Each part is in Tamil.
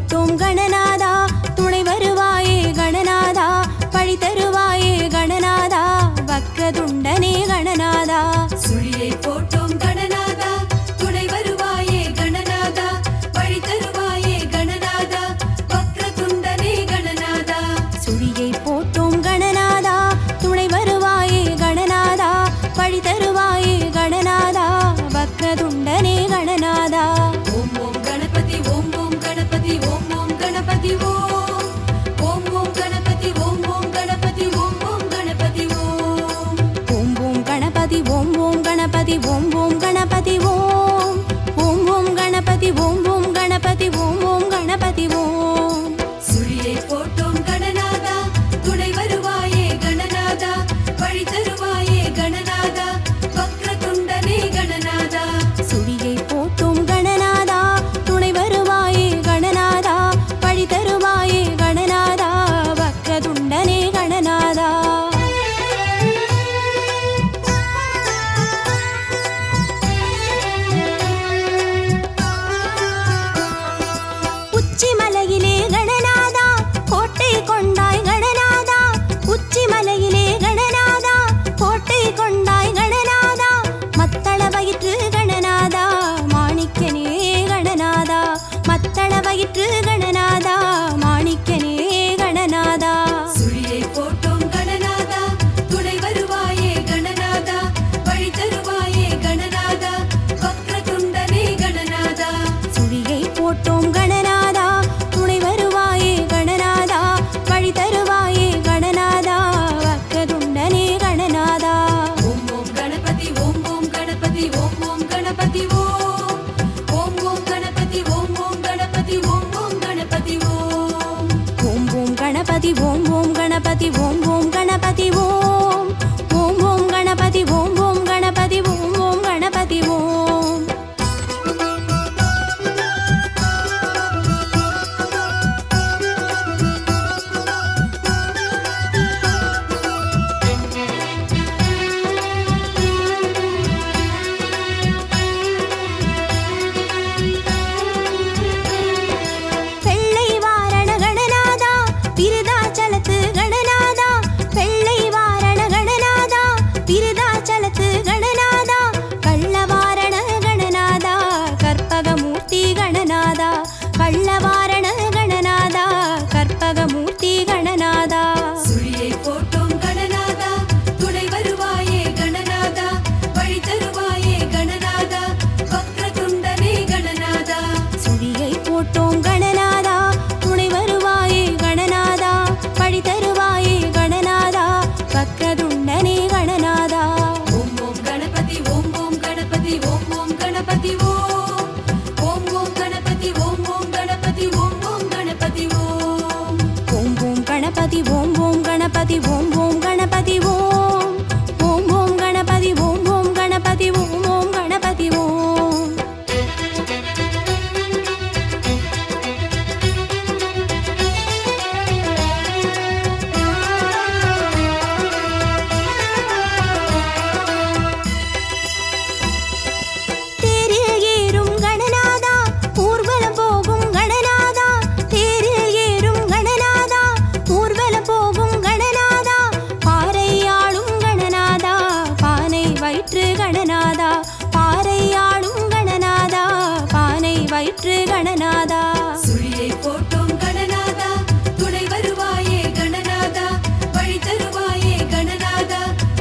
போட்டோம் கணநாதா துணை வருவாயே கணநாதா பழி தருவாயே கணநாதா வக்ரதுண்டனே கணநாதா சுழியை போட்டோம் கணநாதா துணை வருவாயே கணநாதா பழி தருவாயே கணநாதா வக்ரதுண்டனே கணநாதா சுழியை போட்டோம் கணநாதா துணை வருவாயே கணநாதா பழி தருவாயே கணநாதா வக்ரதுண்டனே கணநாதா ஓம் ஓம் கணபதி ஓம் ஓம் கணபதி ஓம் ஓம் கணபதி ஓம் ஓம் ஓம் கணபதி ஓம் ஓம் கணபதி ஓம் ஓம் கணபதி ஓம் ஓம் ஓம் கணபதி ஓம் ஓம் கணபதி ஓம் ஓம் கணபதி ஓம் ஓம் ஓம் கணபதி ஓம் ஓம் கணபதி ஓம் ஓம் கணபதி ஓம் சுழியை போட்டோம் கணநாதா துணை வருவாயே கணநாதா பழி தருவாயே கணநாதா வக்ரதுண்டனே கணநாதா சுழியை போட்டோம் கணநாதா துணை வருவாயே கணநாதா பழி தருவாயே கணநாதா வக்ரதுண்டனே கணநாதா உச்சிமலையிலே கணநாதா கோட்டை கொண்டாய் கணநாதா உச்சிமலையிலே கணநாதா கோட்டை கொண்டாய் கணநாதா மத்தள வயிற்று கணநாதா மாணிக்கனே கணநாதா மத்தள வயிற்று கணநாதா மாணிக்கனே கணநாதா சுழியை போட்டோம் கணநாதா துணை வருவாயே கணநாதா பழி தருவாயே கணநாதா வக்ரதுண்டனே கணநாதா சுழியை போட்டோம் கணநாதா துணை வருவாயே கணநாதா பழி தருவாயே கணநாதா வக்ரதுண்டனே கணநாதா ஓம் ஓம் கணபதி ஓம் ஓம் கணபதி ஓம் ஓம் கணபதி ஓம் ஓம் ஓம் கணபதி ஓம் ஓம் கணபதி ஓம் ஓம் கணபதி ஓம் ஓம் ஓம் கணபதி ஓம் ஓம் கணபதி ஓம் ஓம் கணபதி ஓம் ஓம் ஓம் கணபதி ஓம் ஓம் கணபதி ஓம் ஓம் கணபதி ஓம் வெள்ளை வாரண கணநாதா விருதாச்சலத்து கணநாதா வெள்ளை வாரண கணநாதா விருதாச்சலத்து கணநாதா கள்ளவாரண கணநாதா கற்பகமூர்த்தி கணநாதா கள்ளவாரண கணநாதா கற்பகமூர்த்தி கணநாதா சுழியை போட்டோம் கணநாதா துணை வருவாயே கணநாதா பழி தருவாயே கணநாதா வக்ரதுண்டனே கணநாதா சுழியை போட்டோம் கணநாதா துணை வருவாயே கணநாதா பழி தருவாயே கணநாதா வக்ரதுண்டனே கணநாதா ஓம் ஓம் கணபதி ஓம் ஓம் கணபதி ஓம் ஓம் கணபதி ஓம் ஓம் ஓம் கணபதி ஓம் ஓம் கணபதி ஓம் ஓம் கணபதி ஓம் ஓம் ஓம் கணபதி ஓம் ஓம் கணபதி ஓம் ஓம் கணபதி ஓம் ஓம் ஓம் கணபதி ஓம் ஓம் கணபதி ஓம் ஓம் கணபதி ஓம் தேரில் ஏறும் கணநாதா ஊர்வலம் போகும் கணநாதா தேரில் ஏறும் கணநாதா ஊர்வலம் போகும் கணநாதா பாறையாளும் கணநாதா பானை வயிற்று கணநாதா பாறையாளும் கணநாதா பானை வயிற்று கணநாதா சுழியை போட்டோம் கணநாதா துணை வருவாயே கணநாதா பழி தருவாயே கணநாதா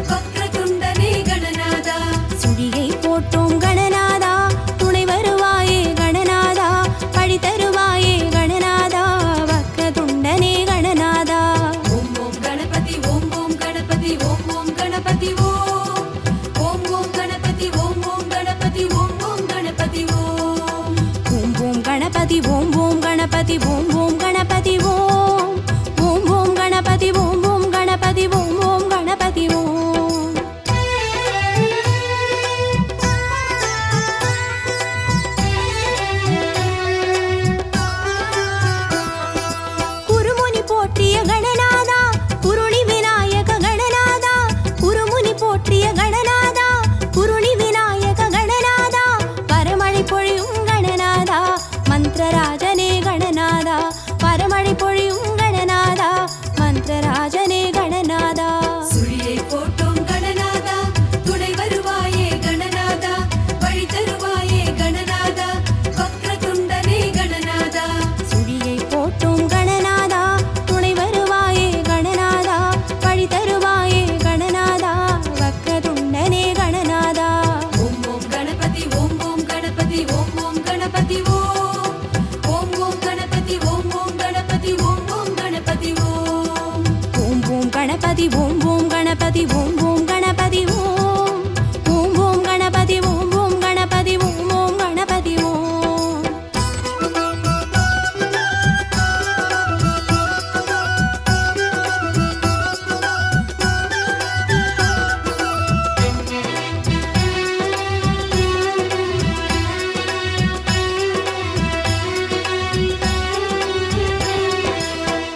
வக்ரதுண்டனே கணநாதா சுழியை போட்டோம் கணநாதா துணை வருவாயே கணநாதா பழி தருவாயே கணநாதா வக்ரதுண்டனே கணநாதா ஓம் ஓம் கணபதி ஓம் ஓம் கணபதி ஓம் ஓம் கணபதி ஓம் ஓம் ஓம் கணபதி ஓம் ஓம் கணபதி ஓம் ஓம் கணபதி ஓம் ஓம் ஓம் கணபதி ஓம் ஓம் கணபதி ஓம் கணபதி ஓம் ஓம் கணபதி ஓம் ஓம் கணபதி ஓம் ஓம் ஓம் கணபதி ஓம் ஓம் கணபதி ஓம் ஓம் கணபதி ஓம்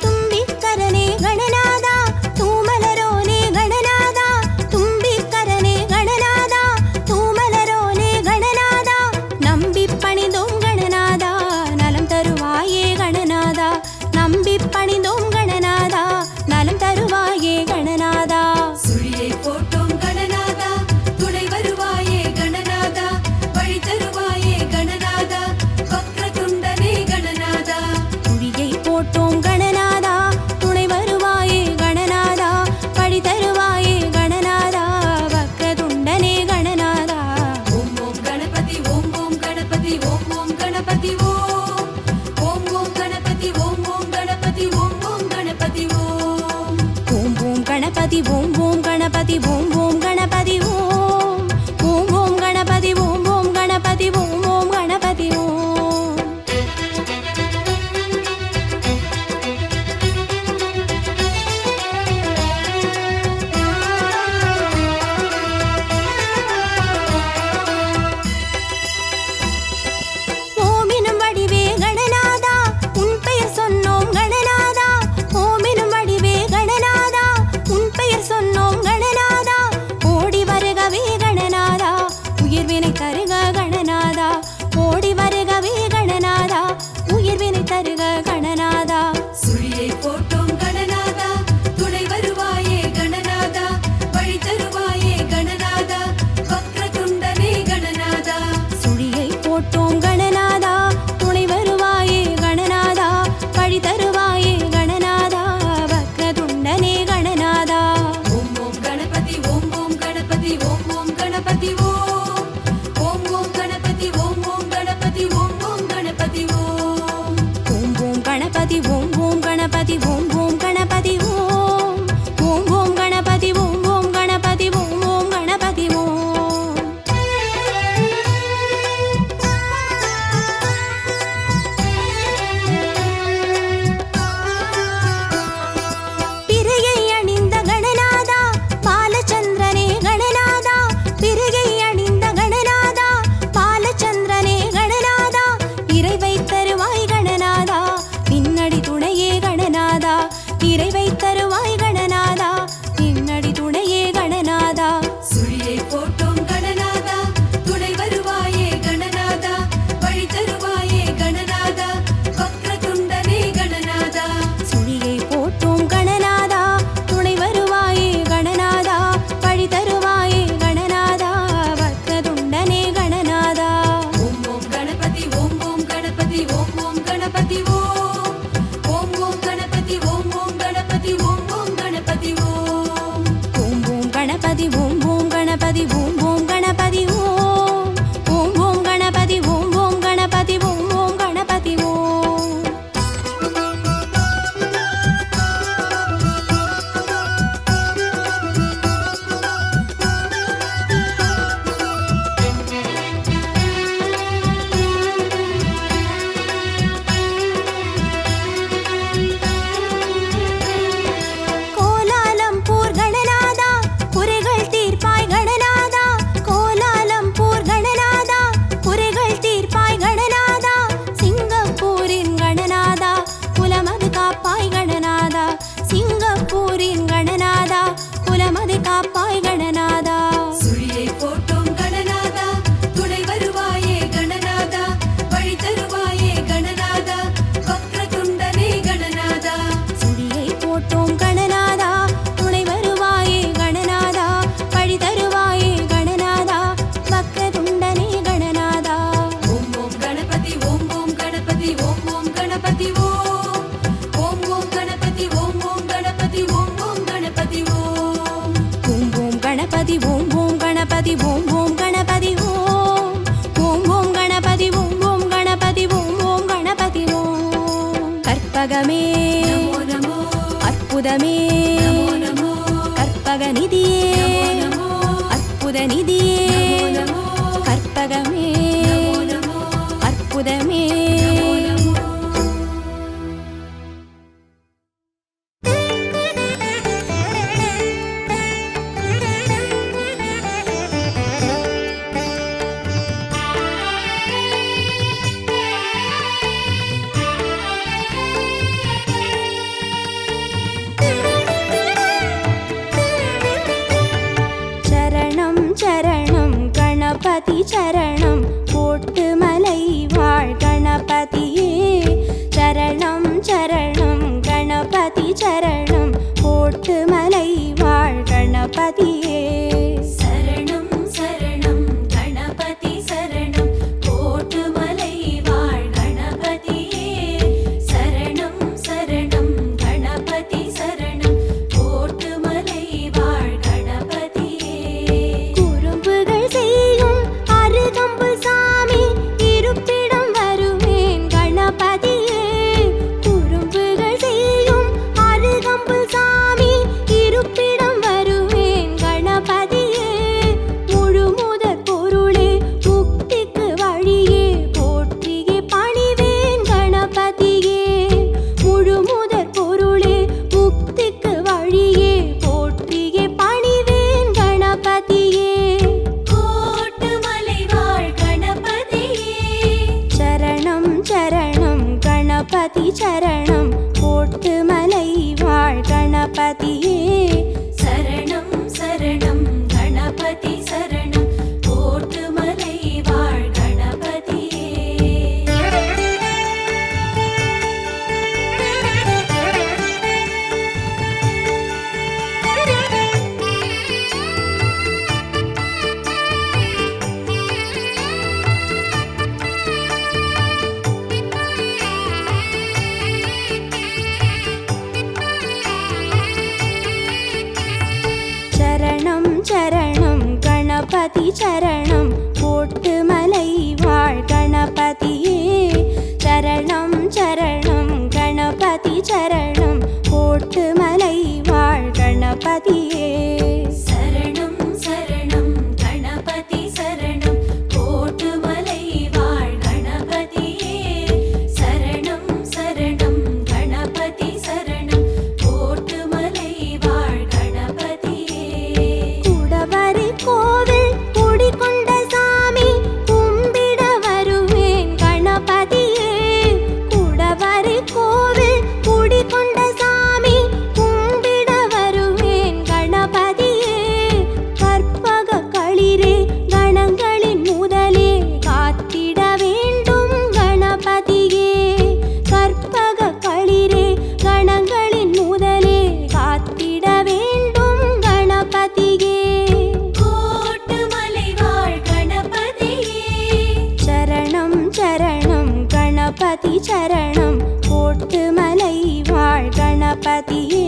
தும்பிக்கரனே கணநாதா தூமலரோனே கணநாதா தும்பிக்கரனே கணநாதா தூமலரோனே கணநாதா நம்பி பணிந்தோம் கணநாதா நலம் தருவாயே கணநாதா நம்பி பணிந்தோம் கணநாதா நலம் தருவாயே கணநாதா சுழியை போட்டோம் கணநாதா துணை வருவாயே கணநாதா வழி தருவாயே கணநாதா வக்ரதுண்டனே கணநாதா குழியை போட்டோம் கணநாதா துணை வருவாயே கணநாதா படி தருவாயே கணநாதா வக்ரதுண்டனே கணநாதா ஓம் ஓம் கணபதி ஓம் ஓம் கணபதி ஓம் ஓம் கணபதி ஓம் ஓம் ஓம் கணபதி ஓம் ஓம் கணபதி ஓம் ஓம் கணபதி ஓம் ஓம் ஓம் கணபதி ஓம் ஓம் கணபதி ஓம் ஓம் கணபதி ஓம் ஓம் ஓம் கணபதி ஓம் ஓம் கணபதி ஓம் ஓம் கணபதி ஓம் ஓமினும் வடிவே கணநாதா உன் பெயர் சொன்னோம் கணநாதா ஓமினும் வடிவே கணநாதா உன் பெயர் சொன்னோம் கணநாதா ஓடி வருகவே கணநாதா உயிர்வினை தருக கணநாதா ஓடி வருகவே கணநாதா உயிர்வினை தருக கணநாதா சுழியை போட்டோம் கணநாதா துணை வருவாயே கணநாதா வழி தருவாயே கணநாதா வக்ரதுண்டனே கணநாதா சுழியை போட்டோம் கணநாதா துணை வருவாயே கணநாதா பழி தருவாயே கணநாதா வக்ரதுண்டனே கணநாதா ஓம் ஓம் கணபதி ஓம் ஓம் கணபதி ஓம் ஓம் கணபதி ஓம் ஓம் ஓம் கணபதி ஓம் ஓம் கணபதி ஓம் ஓம் கணபதி ஓம் ஓம் ஓம் கணபதி ஓம் ஓம் கணபதி ஓம் ஓம் கணபதி ஓம் ஓம் ஓம் கணபதி ஓம் ஓம் கணபதி ஓம் ஓம் கணபதி ஓம் பிறையை அணிந்த கணநாதா பாலச்சந்திரனே கணநாதா பிறையை அணிந்த கணநாதா பாலச்சந்திரனே கணநாதா இறைவை தருவாய் கணநாதா நின்னடி துணையே கணநாதா இறைவை தருவாய் கணநாதா நின்னடி துணையே கணநாதா சுழியை போட்டோம் கணநாதா துணை வருவாயே கணநாதா வழி தருவாயே கணநாதா வக்ரதுண்டனே கணநாதா சுழியை போட்டோம் கணநாதா துணை வருவாயே கணநாதா பழி தருவாயே கணநாதா வக்ரதுண்டனே கணநாதா ஓம் ஓம் கணபதி ஓம் ஓம் கணபதி ஓம் ஓம் கணபதி ஓம் ஓம் ஓம் கணபதி ஓம் ஓம் கணபதி ஓம் ஓம் கணபதி ஓம் ஓம் ஓம் கணபதி ஓம் ஓம் கணபதி ஓம் ஓம் கணபதி ஓம் ஓம் ஓம் கணபதி ஓம் ஓம் கணபதி ஓம் ஓம் கணபதி ஓம் கோலாலம்பூர் கணநாதா குறைகள் தீர்ப்பாய் கணநாதா கோலாலம்பூர் கணநாதா குறைகள் தீர்ப்பாய் கணநாதா சிங்கப்பூரின் கணநாதா குலமது காப்பாய் கணநாதா சிங்கப்பூரின் கணநாதா குலமது காப்பாய் கணநாதா சுழியை போட்டோம் கணநாதா துணை வருவாயே கணநாதா வழி தருவாயே கணநாதா வக்ரதுண்டனே கணநாதா சுழியை போட்டோம் கணநாதா துணை வருவாயே கணநாதா பழி தருவாயே கணநாதா வக்ரதுண்டனே கணநாதா ஓம் ஓம் கணபதி ஓம் ஓம் கணபதி ஓம் ஓம் கணபதி ஓம் ஓம் ஓம் கணபதி ஓம் ஓம் கணபதி ஓம் ஓம் கணபதி ஓம் ஓம் ஓம் கணபதி ஓம் ஓம் கணபதி ஓம் ஓம் கணபதி ஓம் ஓம் ஓம் கணபதி ஓம் ஓம் கணபதி ஓம் ஓம் கணபதி ஓம் கற்பகமே நமோ நமோ அற்புதமே நமோ நமோ கற்பகநிதியே நமோ அற்புத நிதியே நமோ கற்பகமே நமோ அற்புதமே சரணம் சரணம் கணபதி சரணம் கோட்டுமலை வாழ் கணபதியே சரணம் சரணம் கணபதி சரணம் கோட்டுமலை வாழ் கணபதியே சரணம் சரணம் கணபதி சரணம் கோட்டுமலை வாழ் கணபதியே சரணம் சரணம் கணபதி சரணம் கோட்டுமலை வாழ் கணபதியே குறும்புகள் செய்யும் அருகம்பு சாமி இருப்பிடம் வருவேன் கணபதியே குறும்புகள் செய்யும் அருகம்பு சாமி இருப்பிடம் வருவேன் கணபதியே முழுமுதற் பொருளே முக்திக்கு வழியே போற்றியே பணிவேன் கணபதியே முழுமுதற் பொருளே முக்திக்கு வழியே போற்றியே பணிவேன் கணபதியே கோட்டுமலை வாழ் கணபதியே சரணம் சரணம் கணபதி சரணம் கோட்டுமலை வாழ் கணபதியே சரணம் சரணம் கணபதி சரணம் கோட்டுமலை வாழ் கணபதியே சரணம் சரணம் கணபதி சரணம் கோட்டுமலை வாழ் கணபதியே சரணம் சரணம் கணபதி சரணம் கோட்டுமலை வாழ் கணபதியே சரணம் சரணம் கணபதி சரணம் கோட்டுமலை வாழ் கணபதியே சரணம் சரணம் கணபதி சரணம் கோட்டுமலை வாழ் கணபதியே குடவரை கோவில் குடிகொண்ட சாமி கும்பிட வருவேன் கணபதியே குடவரை கோவில் குடிகொண்ட சாமி கும்பிட வருவேன் கணபதியே கற்பக களிரே கணங்களின் முதலே காத்திட வேண்டும் கணபதியே கற்பக களிரே கணங்களின் முதலே காத்திட வேண்டும் கணபதியே கோட்டுமலை வாழ் கணபதியே சரணம் சரணம் கணபதி சரணம் கோட்டுமலை வாழ் கணபதியே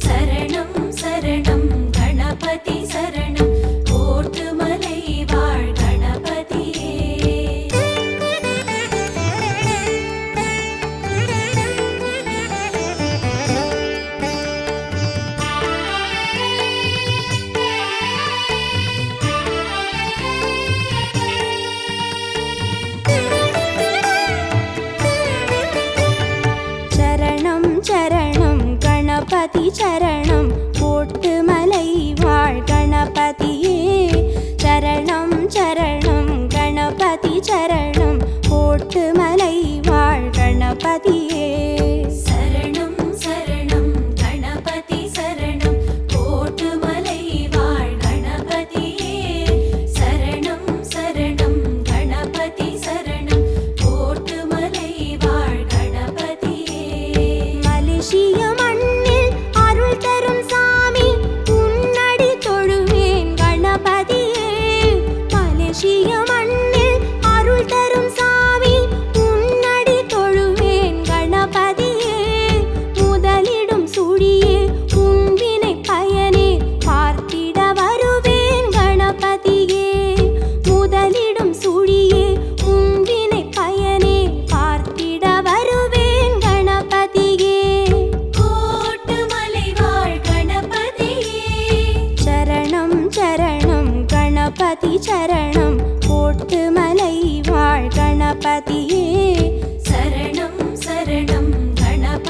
சரணம் சரணம் கணபதி சரணம் கோட்டுமலை வாழ் கணபதியே சரணம் சரணம்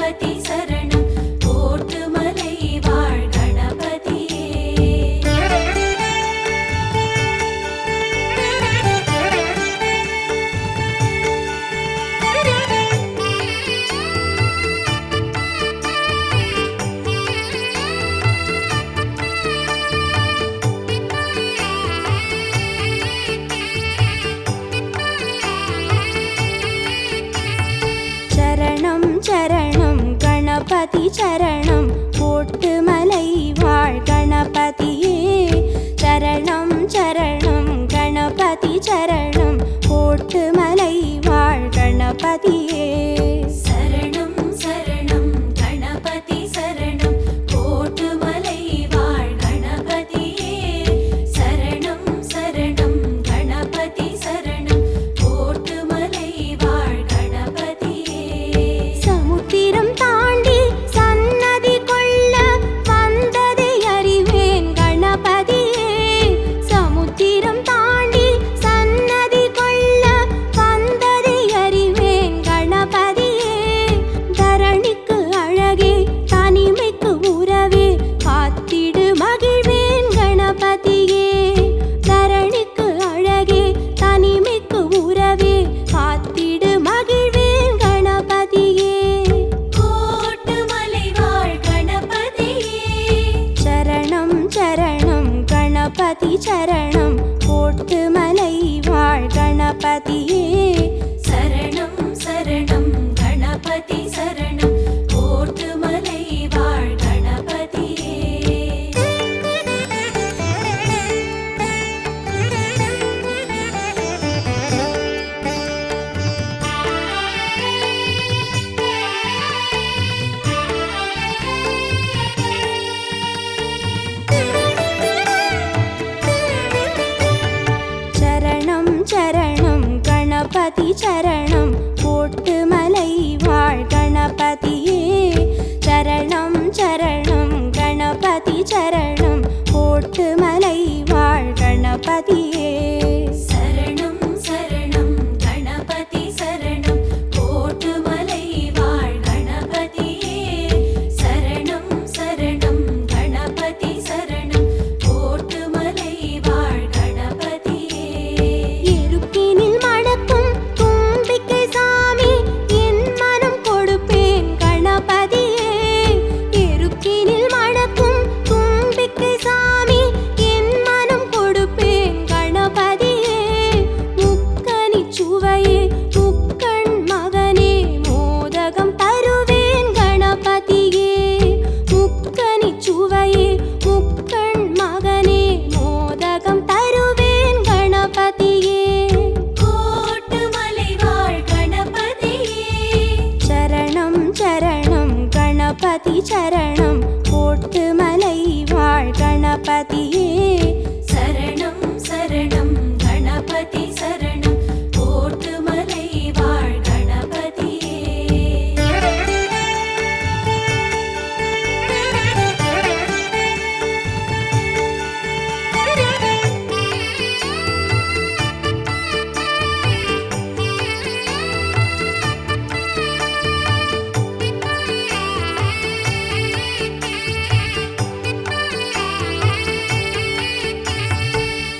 கணபதி சரணம் கோட்டுமலை வாழ் கணபதியே. சரணம் சரணம் கணபதி சரணம் கோட்டுமலை வாழ் கணபதியே. சரணம் சரணம் கணபதி சரணம் கோட்டுமலை வாழ் கணபதியே. சரணம் சரணம் கணபதி சரணம் கோட்டுமலை வாழ் கணபதியே. சரணம் சரணம் கணபதி சரணம் கோட்டுமலை வாழ் கணபதியே. சமுத்திரம் தாண்டி சன்னதி கொள்ள வந்ததை அறிவேன் கணபதியே. சமுத்திரம் தாண்டி சன்னதி கொள்ள வந்ததை அறிவேன் கணபதியே. தரணிக்கு அழகே தனிமைக்கு உறவே காத்திடு மகிழ்வேன் கணபதியே. தரணிக்கு அழகே தனிமைக்கு உறவே காத்திடு மகிழ்வேன் கணபதியே. கோட்டுமலை வாழ் கணபதியே. சரணம் சரணம் கணபதி சரணம் கோட்டுமலை வாழ் கணபதியே. சரணம் சரணம் கணபதி சரணம் கோட்டுமலை வாழ் கணபதியே. சரணம் சரணம் கணபதி சரணம் கோட்டுமலை வாழ் கணபதியே. சரணம் சரணம் கணபதி சரணம் கோட்டுமலை வாழ் கணபதியே. சரணம் சரணம் கணபதி சரணம் கோட்டுமலை வாழ் கணபதியே. சரணம் சரணம் கணபதி சரணம் கோட்டுமலை வாழ் கணபதியே. எருக்கினில் மணக்கும் தும்பிக்கை சாமி என் மனம் கொடுப்பேன் கணபதியே. எருக்கினில் மணக்கும் தும்பிக்கை சாமி என் மனம் கொடுப்பேன் கணபதியே. முக்கனி சுவையே முக்கண் மகனே மோதகம் தருவேன் கணபதியே. முக்கனி சுவையே முக்கண் மகனே மோதகம் தருவேன் கணபதியே. கோட்டுமலை வாழ் கணபதியே. சரணம் சரணம் கணபதி சரணம் கோட்டுமலை வாழ் கணபதியே. சரணம் சரணம் கணபதி சரணம் கோட்டுமலை வாழ் கணபதியே.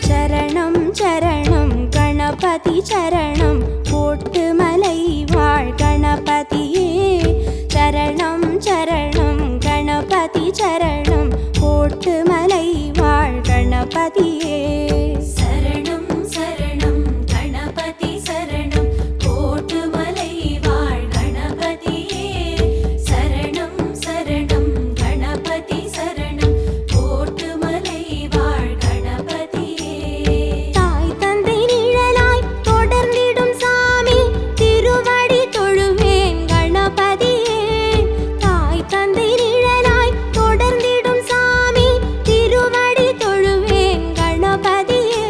சரணம் சரணம் கணபதி சரணம் கோட்டுமலை வாழ் கணபதியே. சரணம் சரணம் கணபதி சரணம் கோட்டுமலை வாழ் கணபதியே. சரணம் சரணம் கணபதி சரணம் கோட்டுமலை வாழ் கணபதியே. சரணம் சரணம் கணபதி சரணம் கோட்டுமலை வாழ் கணபதியே. தாய் தந்தை நிழலாய் தொடர்ந்திடும் சாமி திருவடி தொழுவேன் கணபதியே. தாய் தந்தை நிழலாய் தொடர்ந்திடும் சாமி திருவடி தொழுவேன் கணபதியே.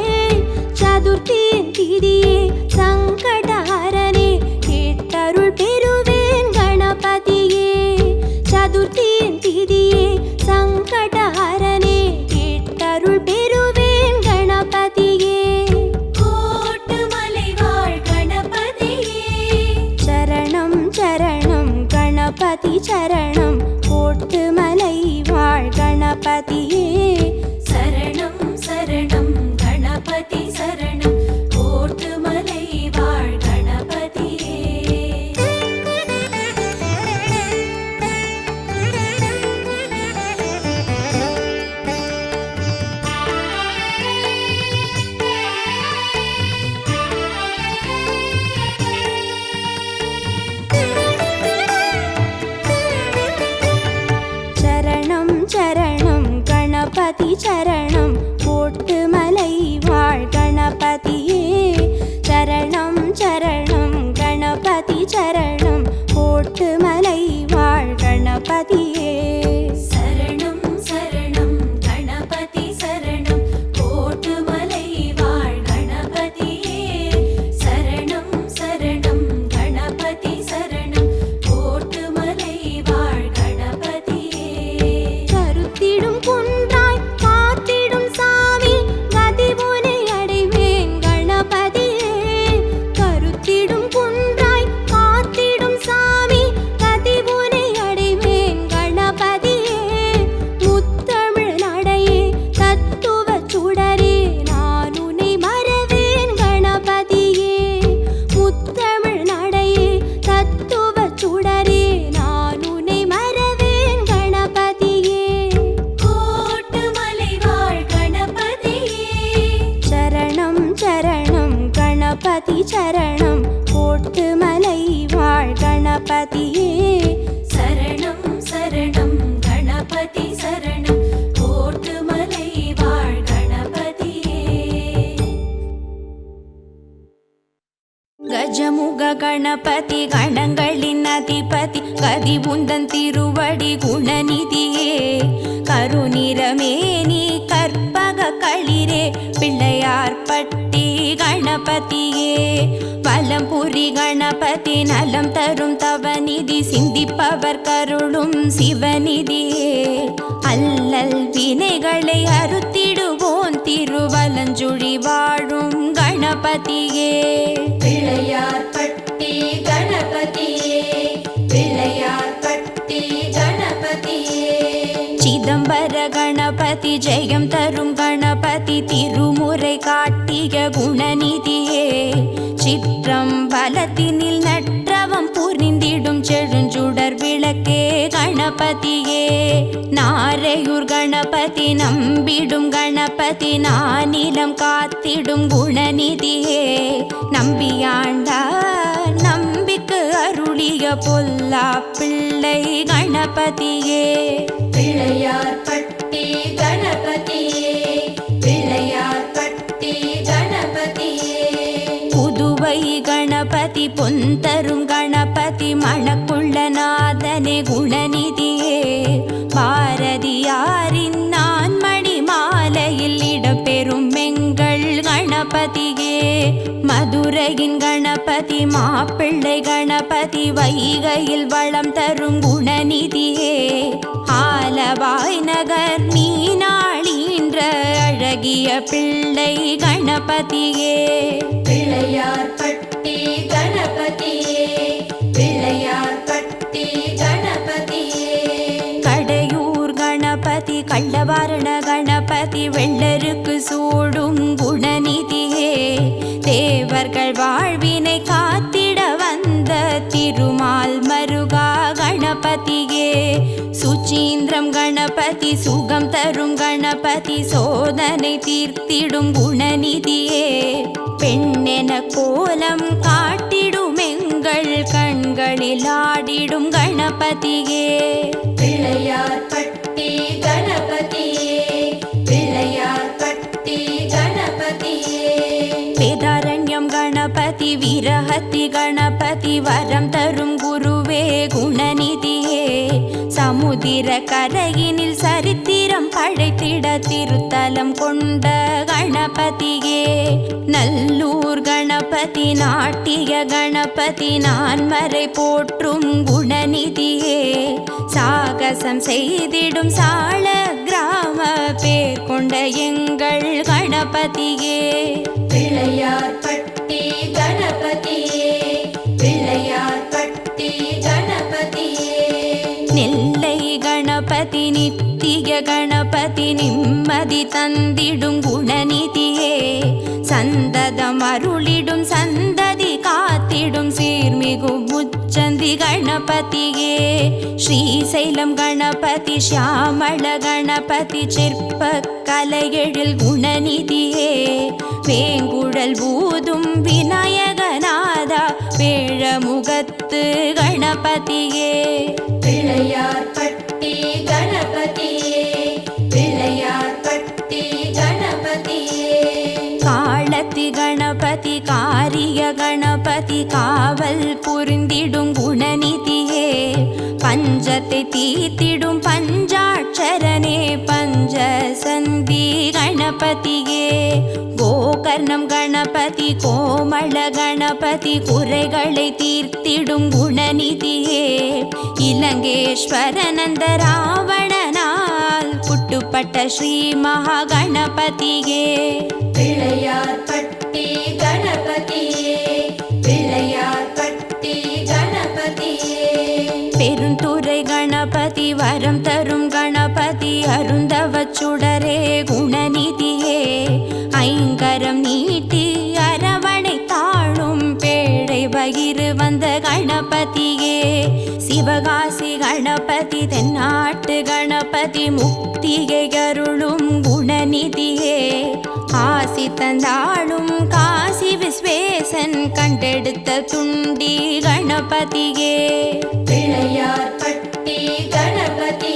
சதுர்த்தியின் திதியே சங்கடஹரனே கேட்டருள் பெறுவேன் கணபதியே. சதுர்த்தியின் திதியே சங்கடஹரனே கேட்டருள் பெறுவேன் கணபதியே. கோட்டுமலை வாழ் கணபதியே. சரணம் சரணம் கணபதி கணபதி சரணம் கோட்டு மலை வாழ் கணபதியே சரணம் சரணம் கணபதி சரணம் கோட்டு மலை வாழ் கணபதியே சரணம் சரணம் கணபதி சரணம் கோட்டு மலை வாழ் கணபதியே சரணம் சரணம் கணபதி சரணம் கோட்டு மலை வாழ் கணபதியே சரணம் சரணம் கணபதி சரணம் கோட்டு மலை வாழ் கணபதியே சரணம் சரணம் கணபதி சரணம் கோட்டு மலை வாழ் கணபதியே கருத்திடும் குன்றாய் காத்திடும் சாமி கதிபுனை அடைவேன் கணபதியே கருத்திடும் குன்றாய் காத்திடும் சாமி கதிபுனை அடைவேன் கணபதியே முத்தமிழ் நடையே தத்துவ சுடரே நான் உன்னை மறவேன் கணபதியே முத்தமிழ் நடையே தத்துவ சுடரே நான் உன்னை மறவேன் கணபதியே கோட்டு மலை வாழ் கணபதியே சரணம் சரணம் கணபதி சரணம் கோட்டு மலை வாழ் கணபதியே சரணம் சரணம் கணபதி சரணம் கோட்டு மலை வாழ் கணபதியே கஜமுக கணபதி கணங்களின் அதிபதி கதி உந்தன் திருவடி குணநிதியே கருநிறமேனி கற்பக களிரே பிள்ளையார் பட்டி கணபதியே வலம்புரி கணபதி நலம் தரும் தவநிதி சிந்திப்பவர் கருளும் சிவநிதியே அல்லல் வினைகளை அறுத்திடுவோன் திருவலஞ்சுழி வாழும் கணபதியே பிள்ளையார் பட்டி கணபதியே பிள்ளையார் பட்டி கணபதியே சிதம்பர கணபதி ஜெயம் தரும் கணபதி திருமுறை காட்டிய குணநிதியே சிற்றம்பலத்தினில் நற்றவம் புரிந்திடும் செழுஞ்சுடர் விளக்கே கணபதியே நாரையூர் கணபதி நம்பிடும் கணபதி நானிலம் காத்திடும் குணநிதியே நம்பியாண்டார் நம்பிக்கு அருளிய பொல்லா பிள்ளை கணபதியே பிள்ளையார் பட்டி கணபதியே பிள்ளையார் பட்டி கணபதியே புதுவை கணபதி பொந்தரும் கணபதி மணக்குள்ளநாதனே குணநிதியே பாரதியாரின் நான்மணி மாலையில் இடம்பெறும் எங்கள் கணபதியே மதுரையின் கணபதி மாப்பிள்ளை கணபதி வைகையில் வளம் தரும் குணநிதியே ஆலவாய் நகர் மீனாளின்ற அழகிய பிள்ளை கணபதியே பிள்ளையார் பட்டி கணபதியே பிள்ளையார் பட்டி கணபதியே கடையூர் கணபதி கள்ளவாரண கணபதி வெள்ளருக்கு சூடும் குணநிதியே தேவர்கள் வாழ்வினை காத்திட வந்த திருமால் மருகா கணபதியே சுச்சீந்திரம் கணபதி சுகம் தரும் கணபதி சோதனை தீர்த்திடும் குணநிதியே பெண்ணென கோலம் காட்டிடும் எங்கள் கண்களில் ஆடிடும் கணபதியே பிள்ளையார் பட்டி கணபதியே பிள்ளையார் பட்டி கணபதியே வேதாரண்யம் கணபதி வீரஹத்தி கணபதி வரம் தரும் குருவே குணநிதியே சமுதிர கரையினில் சரித்திரம் படைத்திட திருத்தலம் கொண்ட கணபதியே நல்லூர் கணபதி நாட்டிய கணபதி நான்மறை போற்றும் குணநிதியே சாகசம் செய்திடும் சால கிராம பேர் கொண்ட எங்கள் கணபதியே பிள்ளையார் பட்டி கணபதியே பிள்ளையார் பட்டி கணபதியே நெல்லை கணபதி நித்திய கணபதி நிம்மதி தந்திடும் குணநிதியே சந்ததம் அருளிடும் சந்ததி காத்திடும் சீர்மிகு முச்சந்தி கணபதியே ஸ்ரீசைலம் கணபதி ஷியாமள கணபதி சிற்ப கலையெழில் குணநிதியே வேங்குழல் பூதும் விநாயகநாதா வேழமுகத்து கணபதியே பிள்ளையார்பட்டி கணபதியே பிள்ளையார்பட்டி கணபதியே காளத்தி கணபதி காரிய கணபதி காவல் புரிந்திடும் குணநிதியே பஞ்சத்தை தீத்திடும் பஞ்சாட்சரனே பஞ்சசந்தி கணபதியே கோகர்ணம் கணபதி கோமள கணபதி குறைகளை தீர்த்திடும் குணநிதியே இலங்கேஸ்வரனந்த ராவணனால் குட்டுப்பட்ட ஸ்ரீ மகா கணபதியே பிள்ளையார்பட்டி கணபதியே பிள்ளையார்பட்டி கணபதியே பெருந்துறை கணபதி வரம் தரும் கணபதி அருந்தவச் சுடரே குணநிதியே ஐங்கரம் நீட்டி அரவணை தாழும் பேழை வயிறு வந்த கணபதியே சிவகாசி கணபதி தென்னாட்டு கணபதி முக்தியை அருளும் குணநிதியே ஆசி தந்தாளும் காசி விஸ்வேசன் கண்டெடுத்த துண்டி கணபதியே பிள்ளையார்பட்டி கணபதி